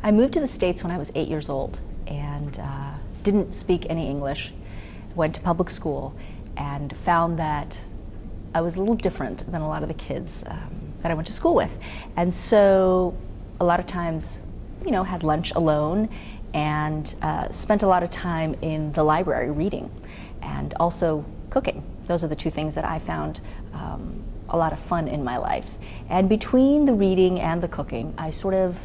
I moved to the States when I was 8 years old and didn't speak any English. Went to public school and found that I was a little different than a lot of the kids that I went to school with. And so a lot of times, had lunch alone and spent a lot of time in the library reading and also cooking. Those are the two things that I found a lot of fun in my life. And between the reading and the cooking, I sort of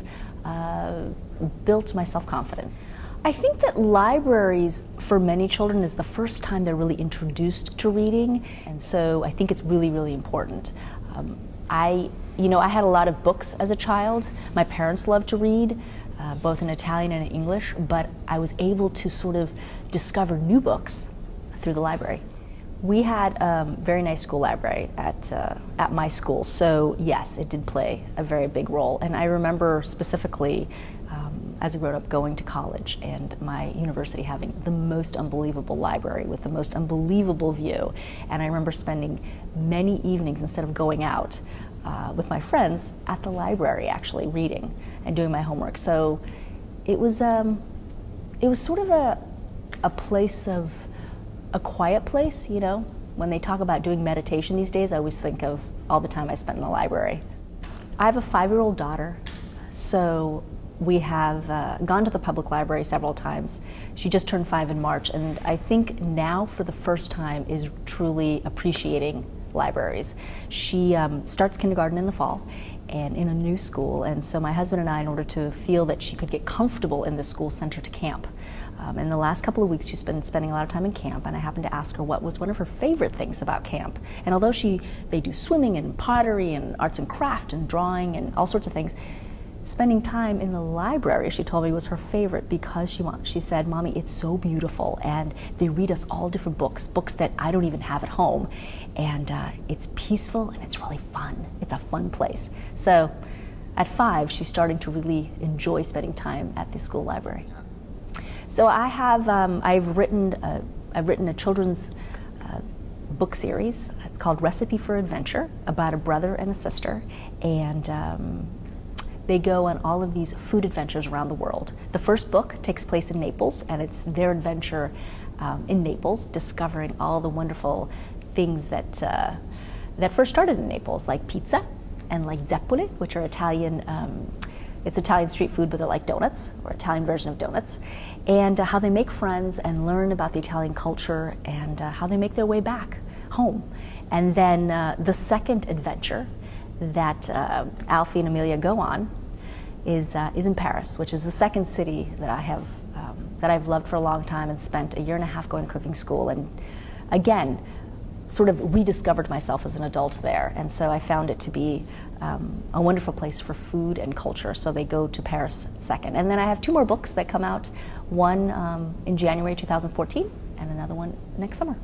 built my self-confidence. I think that libraries for many children is the first time they're really introduced to reading, and so I think it's really, really important. I had a lot of books as a child. My parents loved to read, both in Italian and in English, but I was able to sort of discover new books through the library. We had a very nice school library at my school, so yes, it did play a very big role. And I remember specifically, as a grown-up, going to college and my university having the most unbelievable library with the most unbelievable view. And I remember spending many evenings, instead of going out with my friends, at the library actually reading and doing my homework. So it was sort of a place of a quiet place, When they talk about doing meditation these days, I always think of all the time I spent in the library. I have a 5-year-old daughter, so we have gone to the public library several times. She just turned 5 in March, and I think now for the first time is truly appreciating libraries. She starts kindergarten in the fall and in a new school, and so my husband and I, in order to feel that she could get comfortable in the school, sent her to camp. In the last couple of weeks, she's been spending a lot of time in camp, and I happened to ask her what was one of her favorite things about camp. And although they do swimming and pottery and arts and craft and drawing and all sorts of things, spending time in the library, she told me, was her favorite because she said, "Mommy, it's so beautiful, and they read us all different books that I don't even have at home, and it's peaceful and it's really fun. It's a fun place." So at 5, she's starting to really enjoy spending time at the school library. So I've written a children's book series. It's called Recipe for Adventure, about a brother and a sister, and they go on all of these food adventures around the world. The first book takes place in Naples, and it's their adventure in Naples, discovering all the wonderful things that first started in Naples, like pizza and like zeppole, which are Italian. It's Italian street food, but they're like donuts, or Italian version of donuts, and how they make friends and learn about the Italian culture and how they make their way back home. And then the second adventure that Alfie and Amelia go on is in Paris, which is the second city that I've loved for a long time and spent a year and a half going to cooking school, and again sort of rediscovered myself as an adult there. And so I found it to be a wonderful place for food and culture, so they go to Paris second. And then I have 2 more books that come out, one in January 2014 and another one next summer.